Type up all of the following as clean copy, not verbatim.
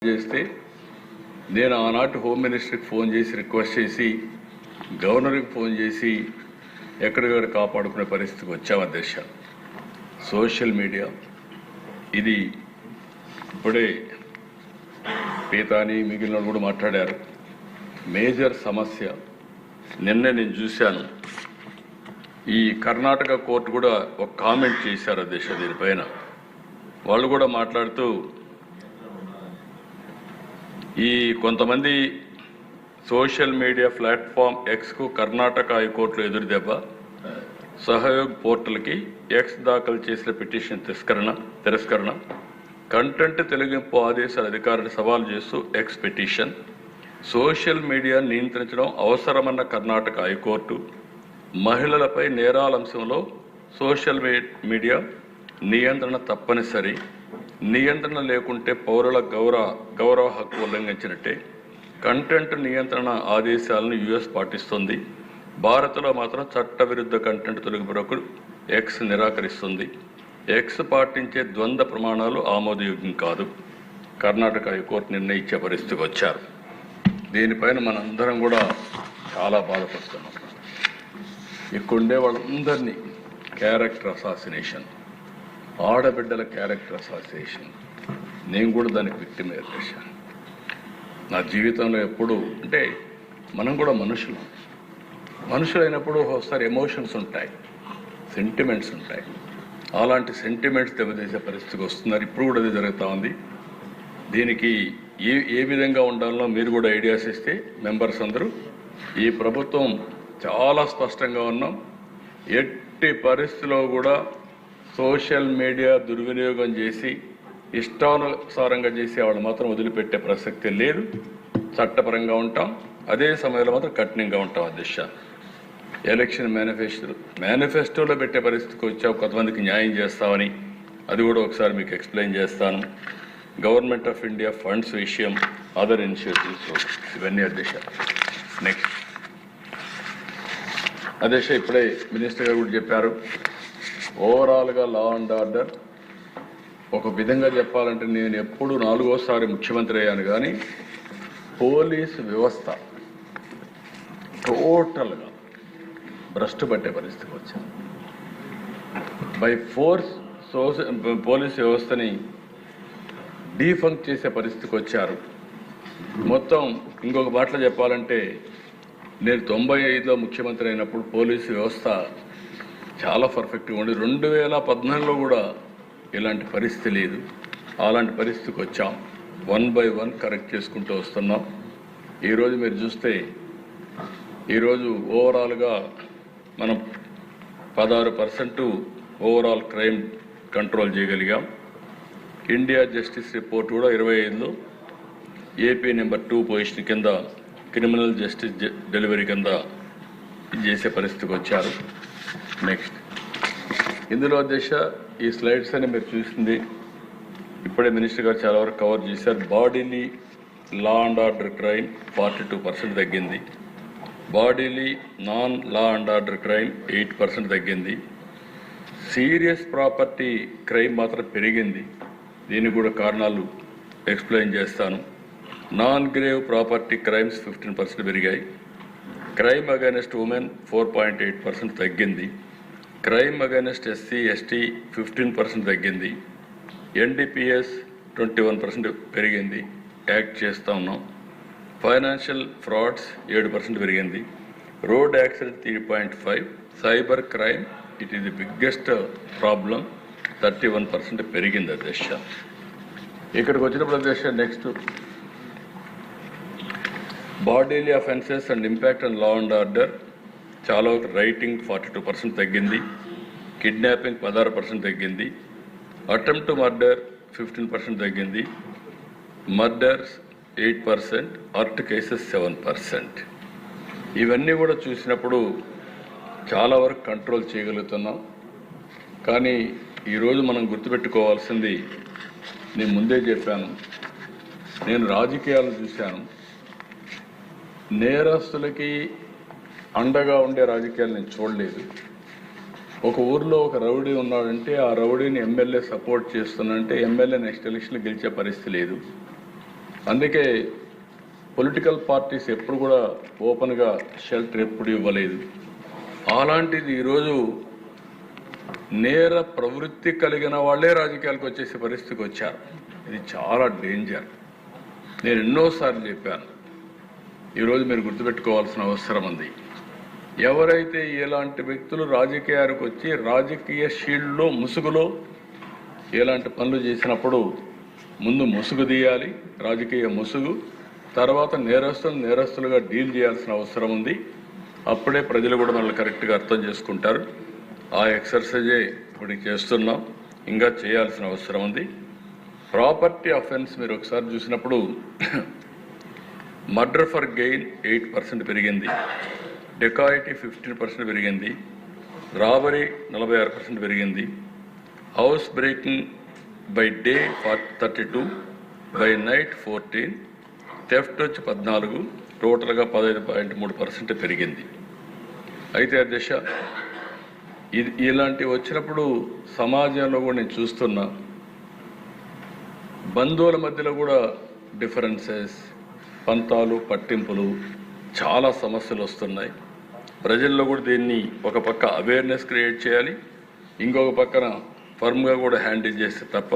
చేస్తే నేను ఆనాటి హోమ్ మినిస్టర్కి ఫోన్ చేసి రిక్వెస్ట్ చేసి గవర్నర్కి ఫోన్ చేసి ఎక్కడికక్కడ కాపాడుకునే పరిస్థితికి వచ్చాము అధ్యక్ష. సోషల్ మీడియా ఇది ఇప్పుడే పీతాని మిగిలిన కూడా మాట్లాడారు. మేజర్ సమస్య. నిన్నే నేను చూశాను, ఈ కర్ణాటక కోర్టు కూడా ఒక కామెంట్ చేశారు అధ్యక్ష దీనిపైన. వాళ్ళు కూడా మాట్లాడుతూ ఈ కొంతమంది సోషల్ మీడియా ప్లాట్ఫామ్ ఎక్స్కు కర్ణాటక హైకోర్టులో ఎదురు దెబ్బ, సహయోగ్ పోర్టల్కి ఎక్స్ దాఖలు చేసిన పిటిషన్ తిరస్కరణ, కంటెంట్ తొలగింపు ఆదేశాల అధికారులు సవాల్ చేస్తూ ఎక్స్ పిటిషన్, సోషల్ మీడియా నియంత్రించడం అవసరమన్న కర్ణాటక హైకోర్టు, మహిళలపై నేరాల అంశంలో సోషల్ మీడియా నియంత్రణ తప్పనిసరి, నియంత్రణ లేకుంటే పౌరుల గౌరవ హక్కు ఉల్లంఘించినట్టే, కంటెంట్ నియంత్రణ ఆదేశాలను యుఎస్ పాటిస్తుంది, భారత్లో మాత్రం చట్టవిరుద్ధ కంటెంట్ తొలగింపునకు ఎక్స్ నిరాకరిస్తుంది, ఎక్స్ పాటించే ద్వంద్వ ప్రమాణాలు ఆమోదయోగ్యం కాదు. కర్ణాటక హైకోర్టు నిర్ణయించే పరిస్థితికి వచ్చారు. దీనిపైన మనందరం కూడా చాలా బాధపడుతున్నాం. ఇక్కడుండే వాళ్ళందరినీ క్యారెక్టర్ అసాసినేషన్, ఆడబిడ్డల క్యారెక్టర్ అసోసియేషన్, నేను కూడా దానికి విక్టిమ్ చేశాను నా జీవితంలో. ఎప్పుడు అంటే మనం కూడా మనుషులైనప్పుడు ఒకసారి ఎమోషన్స్ ఉంటాయి, సెంటిమెంట్స్ ఉంటాయి. అలాంటి సెంటిమెంట్స్ దెబ్బతీసే పరిస్థితికి వస్తున్నారు. ఇప్పుడు కూడా అది జరుగుతూ ఉంది. దీనికి ఏ విధంగా ఉండాలో మీరు కూడా ఐడియాస్ ఇస్తే మెంబర్స్ అందరూ. ఈ ప్రభుత్వం చాలా స్పష్టంగా ఉన్నాం, ఎట్టి పరిస్థితిలో కూడా సోషల్ మీడియా దుర్వినియోగం చేసి ఇష్టానుసారంగా చేసి వాళ్ళు మాత్రం వదిలిపెట్టే ప్రసక్తి లేదు. చట్టపరంగా ఉంటాం, అదే సమయంలో మాత్రం కఠినంగా ఉంటాం అధ్యక్ష. ఎలక్షన్ మేనిఫెస్టోలో పెట్టే పరిస్థితికి వచ్చావు, కొంతమందికి న్యాయం చేస్తామని, అది కూడా ఒకసారి మీకు ఎక్స్ప్లెయిన్ చేస్తాను. గవర్నమెంట్ ఆఫ్ ఇండియా ఫండ్స్ విషయం, అదర్ ఇనిషియేటివ్స్, ఇవన్నీ అధ్యక్ష. నెక్స్ట్ అధ్యక్ష, ఇప్పుడే మినిస్టర్ గారు కూడా చెప్పారు, ఓవరాల్గా లా అండ్ ఆర్డర్ ఒక విధంగా చెప్పాలంటే నేను ఎప్పుడు 4వసారి ముఖ్యమంత్రి అయ్యాను, కానీ పోలీసు వ్యవస్థ టోటల్గా భ్రష్టు పట్టే పరిస్థితికి వచ్చాను. బై ఫోర్స్ పోలీసు వ్యవస్థని డీఫంక్ చేసే పరిస్థితికి వచ్చారు. మొత్తం ఇంకొక మాటలో చెప్పాలంటే నేను 95లో ముఖ్యమంత్రి అయినప్పుడు పోలీసు వ్యవస్థ చాలా పర్ఫెక్ట్గా ఉండి 2014లో కూడా ఇలాంటి పరిస్థితి లేదు. అలాంటి పరిస్థితికి వచ్చాం. 1 by 1 కరెక్ట్ చేసుకుంటూ వస్తున్నాం. ఈరోజు మీరు చూస్తే ఈరోజు ఓవరాల్గా మనం 16% ఓవరాల్ క్రైమ్ కంట్రోల్ చేయగలిగాం. ఇండియా జస్టిస్ రిపోర్ట్ కూడా 25లో ఏపీ నెంబర్ 2 పొజిషన్ కింద క్రిమినల్ జస్టిస్ డెలివరీ కింద చేసే పరిస్థితికి వచ్చారు. నెక్స్ట్ ఇందులో అధ్యక్ష ఈ స్లైడ్స్ అని మీరు చూసింది ఇప్పుడే మినిస్టర్ గారు చాలా వరకు కవర్ చేశారు. Bodily law and order crime 42% తగ్గింది, bodily non law and order crime 8% తగ్గింది, సీరియస్ ప్రాపర్టీ క్రైమ్ మాత్రం పెరిగింది. దీనికి కూడా కారణాలు ఎక్స్ప్లెయిన్ చేస్తాను. నాన్ గ్రేవ్ ప్రాపర్టీ క్రైమ్స్ 15% పెరిగాయి, క్రైమ్ అగైనెస్ట్ ఉమెన్ 4.8% తగ్గింది, క్రైమ్ అగైనెస్ట్ ఎస్సీ ఎస్టీ 15% తగ్గింది, ఎన్డీపీఎస్ 21% పెరిగింది, యాక్ట్ చేస్తూ ఉన్నాం, ఫైనాన్షియల్ ఫ్రాడ్స్ 7% పెరిగింది, road accident 3.5, cyber crime it is the biggest problem 31% పెరిగింది అధ్యక్ష. ఇక్కడికి వచ్చినప్పుడు అధ్యక్ష next bodily offences and impact on law and order చాలా రైటింగ్ 42% తగ్గింది, కిడ్నాపింగ్ 16% తగ్గింది, అటెంప్ట్ టు మర్డర్ 15% తగ్గింది, మర్డర్స్ 8%, అర్ట్ కేసెస్ 7%. ఇవన్నీ కూడా చూసినప్పుడు చాలా వరకు కంట్రోల్ చేయగలుగుతున్నాం. కానీ ఈరోజు మనం గుర్తుపెట్టుకోవాల్సింది, నేను ముందే చెప్పాను, నేను రాజకీయాలు చూశాను, నేరస్తులకి అండగా ఉండే రాజకీయాలు నేను చూడలేదు. ఒక ఊర్లో ఒక రౌడీ ఉన్నాడంటే ఆ రౌడీని ఎమ్మెల్యే సపోర్ట్ చేస్తున్నంటే ఎమ్మెల్యే నెక్స్ట్ ఎలక్షన్లో గెలిచే పరిస్థితి లేదు. అందుకే పొలిటికల్ పార్టీస్ ఎప్పుడు కూడా ఓపెన్గా షెల్టర్ ఎప్పుడు ఇవ్వలేదు. అలాంటిది ఈరోజు నేర ప్రవృత్తి కలిగిన వాళ్ళే రాజకీయాలకు వచ్చేసే పరిస్థితికి వచ్చారు. ఇది చాలా డేంజర్. నేను ఎన్నోసార్లు చెప్పాను. ఈరోజు మీరు గుర్తుపెట్టుకోవాల్సిన అవసరం ఉంది. ఎవరైతే ఇలాంటి వ్యక్తులు రాజకీయాలకు వచ్చి రాజకీయ షీల్డ్లో ముసుగులో ఇలాంటి పనులు చేసినప్పుడు ముందు ముసుగు తీయాలి, రాజకీయ ముసుగు. తర్వాత నేరస్తులుగా డీల్ చేయాల్సిన అవసరం ఉంది. అప్పుడే ప్రజలు కూడా మనల్ని కరెక్ట్గా అర్థం చేసుకుంటారు. ఆ ఎక్సర్సైజే ఇప్పుడు చేస్తున్నాం, ఇంకా చేయాల్సిన అవసరం ఉంది. ప్రాపర్టీ అఫెన్స్ మీరు ఒకసారి చూసినప్పుడు మర్డర్ ఫర్ గెయిన్ 8% పెరిగింది, డెకాయిటీ 15% పెరిగింది, రాబరీ 46% పెరిగింది, house breaking by day 32, by night 14, theft వచ్చి 14, టోటల్గా 15.3% పెరిగింది. అయితే అధ్యక్ష, ఇలాంటివి వచ్చినప్పుడు సమాజంలో కూడా నేను చూస్తున్నా బంధువుల మధ్యలో కూడా డిఫరెన్సెస్, పంతాలు, పట్టింపులు, చాలా సమస్యలు వస్తున్నాయి. ప్రజల్లో కూడా దీన్ని ఒక పక్క అవేర్నెస్ క్రియేట్ చేయాలి, ఇంకొక పక్కన ఫర్మ్గా కూడా హ్యాండిల్ చేస్తే తప్ప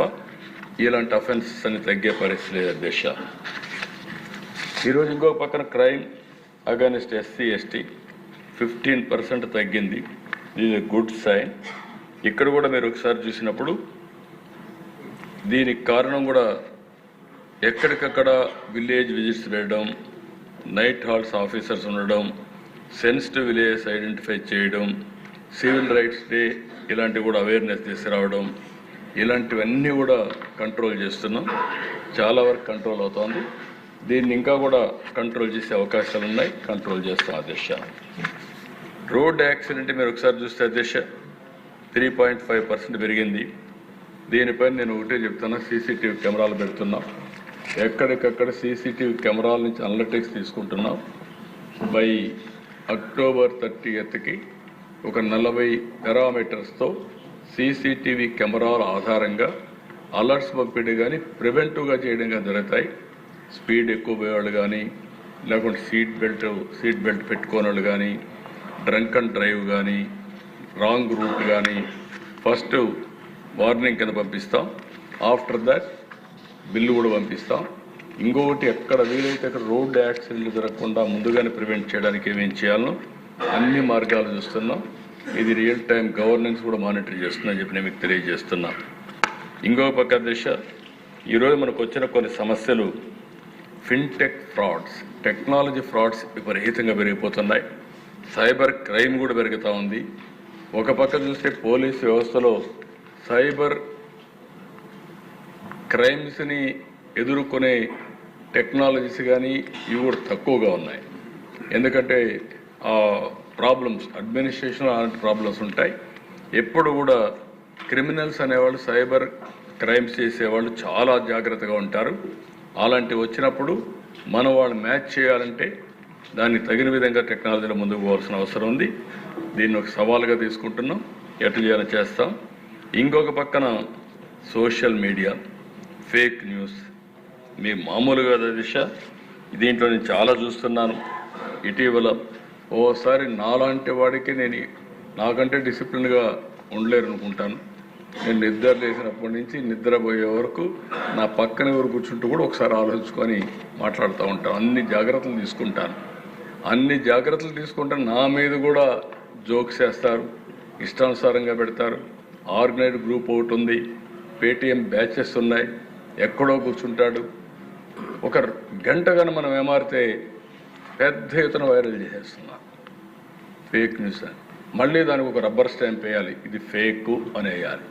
ఇలాంటి అఫెన్సెస్ అని తగ్గే పరిస్థితి లేదు అధ్యక్ష. ఈరోజు ఇంకొక పక్కన క్రైమ్ అగైనెస్ట్ ఎస్సీ ఎస్టీ 15% తగ్గింది. ఇది గుడ్ సైన్. ఇక్కడ కూడా మీరు ఒకసారి చూసినప్పుడు దీనికి కారణం కూడా ఎక్కడికక్కడ విలేజ్ విజిట్స్ వెళ్ళడం, నైట్ హాల్స్ ఆఫీసర్స్ ఉండడం, సెన్సిటివ్ విలేజెస్ ఐడెంటిఫై చేయడం, సివిల్ రైట్స్ డే ఇలాంటివి కూడా అవేర్నెస్ తీసుకురావడం, ఇలాంటివన్నీ కూడా కంట్రోల్ చేస్తున్నాం. చాలా వరకు కంట్రోల్ అవుతోంది. దీన్ని ఇంకా కూడా కంట్రోల్ చేసే అవకాశాలు ఉన్నాయి, కంట్రోల్ చేస్తాం అధ్యక్ష. రోడ్ యాక్సిడెంట్ మీరు ఒకసారి చూస్తే అధ్యక్ష 3.5% పెరిగింది. దీనిపైన నేను ఒకటే చెప్తున్నా, సీసీటీవీ కెమెరాలు పెడుతున్నాం. ఎక్కడికక్కడ సీసీటీవీ కెమెరాల నుంచి అనలిటిక్స్ తీసుకుంటున్నాం. బై అక్టోబర్ 30కి ఒక 40 పారామీటర్స్తో సీసీటీవీ కెమెరాల ఆధారంగా అలర్ట్స్ పంపిణీ కానీ ప్రివెంటివ్గా చేయడం కానీ జరుగుతాయి. స్పీడ్ ఎక్కువ పోయేవాళ్ళు కానీ, లేకుంటే సీట్ బెల్ట్ పెట్టుకోని వాళ్ళు కానీ, డ్రంక్ అండ్ డ్రైవ్ కానీ, రాంగ్ రూట్ కానీ ఫస్ట్ వార్నింగ్ కింద పంపిస్తాం. ఆఫ్టర్ దట్ బిల్లు కూడా పంపిస్తాం. ఇంకొకటి ఎక్కడ వీలైతే అక్కడ రోడ్ యాక్సిడెంట్లు జరగకుండా ముందుగానే ప్రివెంట్ చేయడానికి ఏమేం చేయాలనో అన్ని మార్గాలు చూస్తున్నాం. ఇది రియల్ టైం గవర్నెన్స్ కూడా మానిటర్ చేస్తుందని చెప్పి నేను మీకు తెలియజేస్తున్నా. ఇంకొక పక్క అధ్యక్ష, ఈరోజు మనకు వచ్చిన కొన్ని సమస్యలు ఫిన్టెక్ ఫ్రాడ్స్, టెక్నాలజీ ఫ్రాడ్స్ విపరీతంగా పెరిగిపోతున్నాయి. సైబర్ క్రైమ్ కూడా పెరుగుతూ ఉంది. ఒక పక్క చూస్తే పోలీసు వ్యవస్థలో సైబర్ క్రైమ్స్ని ఎదుర్కొనే టెక్నాలజీస్ కానీ ఇవి కూడా తక్కువగా ఉన్నాయి. ఎందుకంటే ప్రాబ్లమ్స్, అడ్మినిస్ట్రేషన్ అలాంటి ప్రాబ్లమ్స్ ఉంటాయి. ఎప్పుడు కూడా క్రిమినల్స్ అనేవాళ్ళు, సైబర్ క్రైమ్స్ చేసేవాళ్ళు చాలా జాగ్రత్తగా ఉంటారు. అలాంటివి వచ్చినప్పుడు మనం వాళ్ళు మ్యాచ్ చేయాలంటే దాన్ని తగిన విధంగా టెక్నాలజీలో ముందుకు పోవాల్సిన అవసరం ఉంది. దీన్ని ఒక సవాలుగా తీసుకుంటున్నాం, ఎట్లా చేయాలని చేస్తాం. ఇంకొక పక్కన సోషల్ మీడియా, ఫేక్ న్యూస్ మీ మామూలుగా దిశ, దీంట్లో నేను చాలా చూస్తున్నాను. ఇటీవల ఓసారి నాలాంటి వాడికి నాకంటే డిసిప్లిన్గా ఉండలేరు అనుకుంటాను. నేను నిద్ర లేచినప్పటి నుంచి నిద్రపోయే వరకు నా పక్కన ఎవరు కూర్చుంటూ కూడా ఒకసారి ఆలోచించుకొని మాట్లాడుతూ ఉంటాను. అన్ని జాగ్రత్తలు తీసుకుంటాను. నా మీద కూడా జోక్స్ చేస్తారు, ఇష్టానుసారంగా పెడతారు. ఆర్గనైజ్డ్ గ్రూప్ ఒకటి ఉంది, పేటీఎం బ్యాచెస్ ఉన్నాయి, ఎక్కడో కూర్చుంటాడు. ఒక గంట కానీ మనం ఏమారితే పెద్ద ఎత్తున వైరల్ చేసేస్తున్నారు ఫేక్ న్యూస్ అని. మళ్ళీ దానికి ఒక రబ్బర్ స్టాంప్ వేయాలి, ఇది ఫేక్ అని వేయాలి.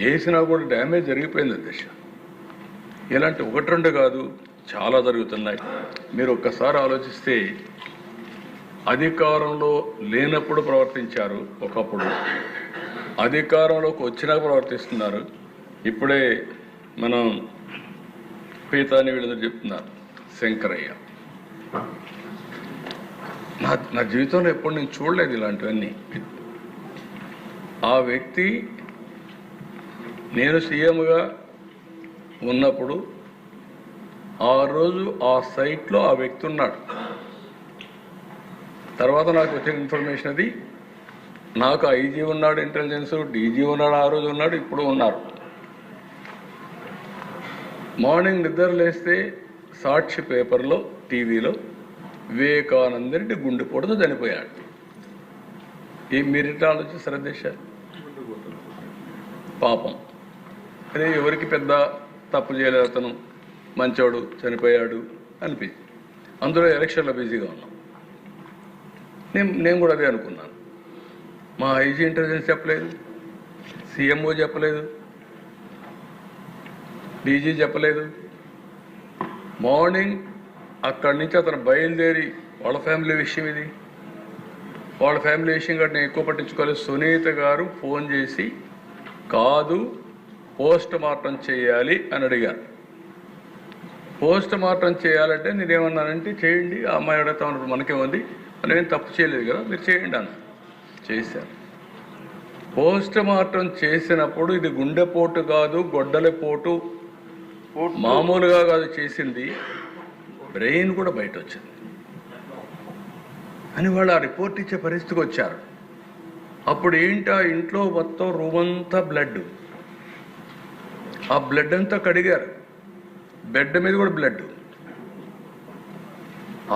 వేసినా కూడా డ్యామేజ్ జరిగిపోయింది అధ్యక్ష. ఇలాంటి 1-2 కాదు, చాలా జరుగుతున్నాయి. మీరు ఒక్కసారి ఆలోచిస్తే అధికారంలో లేనప్పుడు ప్రవర్తించారు ఒకప్పుడు, అధికారంలోకి వచ్చినాక ప్రవర్తిస్తున్నారు. ఇప్పుడే మనం పీతాని వీళ్ళందరూ చెప్తున్నారు, శంకరయ్య. నా జీవితంలో ఎప్పుడు నేను చూడలేదు ఇలాంటివన్నీ. ఆ వ్యక్తి నేను సీఎంగా ఉన్నప్పుడు ఆ రోజు ఆ సైట్లో ఆ వ్యక్తి ఉన్నాడు. తర్వాత నాకు వచ్చిన ఇన్ఫర్మేషన్ అది, నాకు ఐజీ ఉన్నాడు, ఇంటెలిజెన్స్ డీజీ ఉన్నాడు, ఆ రోజు ఉన్నాడు, ఇప్పుడు ఉన్నారు. మార్నింగ్ నిద్ర లేస్తే సాక్షి పేపర్లో టీవీలో వివేకానంద రెడ్డి గుండెపోటుతో చనిపోయాడు. ఏం మీరిట ఆలోచిస్తారు అధ్యక్ష? పాపం అదే ఎవరికి పెద్ద తప్పు చేయలేదు, అతను మంచోడు చనిపోయాడు అనిపించి అందులో ఎలక్షన్లో బిజీగా ఉన్నాం. నేను కూడా అదే అనుకున్నాను. మా ఐజీ ఇంటెలిజెన్స్ చెప్పలేదు, సీఎంఓ చెప్పలేదు, డీజీ చెప్పలేదు. మార్నింగ్ అక్కడి నుంచి అతను బయలుదేరి వాళ్ళ ఫ్యామిలీ విషయం ఇది, వాళ్ళ ఫ్యామిలీ విషయం కంటే నేను ఎక్కువ పట్టించుకోలేదు. సునీత గారు ఫోన్ చేసి కాదు పోస్ట్ మార్టం చేయాలి అని అడిగారు. పోస్ట్ మార్టం చేయాలంటే నేనేమన్నానంటే చేయండి, ఆ అమ్మాయి అడుగుతా ఉన్నప్పుడు మనకేముంది, మనం ఏం తప్పు చేయలేదు కదా, మీరు చేయండి అన్న. చేశారు. పోస్ట్ మార్టం చేసినప్పుడు ఇది గుండెపోటు కాదు, గొడ్డలిపోటు మామూలుగా కాదు చేసింది, బ్రెయిన్ కూడా బయట వచ్చింది అని వాళ్ళు ఆ రిపోర్ట్ ఇచ్చే పరిస్థితికి వచ్చారు. అప్పుడు ఏంటి, ఆ ఇంట్లో మొత్తం రూమ్ అంతా బ్లడ్, ఆ బ్లడ్ అంతా కడిగారు, బెడ్ మీద కూడా బ్లడ్.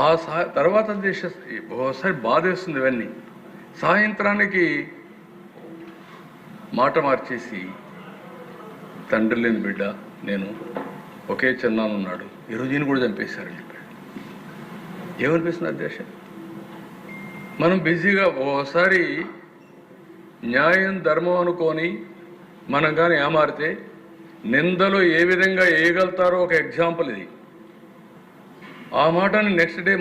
ఆ తర్వాత ఒకసారి బాధేస్తుంది ఇవన్నీ. సాయంత్రానికి మాట మార్చేసి తండ్రి లేని బిడ్డ నేను, ఒకే చిన్నానున్నాడు, ఈరోజు ఈయన కూడా చంపేశారని చెప్పాడు. ఏమనిపిస్తుంది అధ్యక్ష? మనం బిజీగా ఓసారి న్యాయం ధర్మం అనుకొని మనం కానీ ఏమారితే నిందలు ఏ విధంగా వేయగలుగుతారో ఒక ఎగ్జాంపుల్ ఇది. ఆ మాటని నెక్స్ట్ డే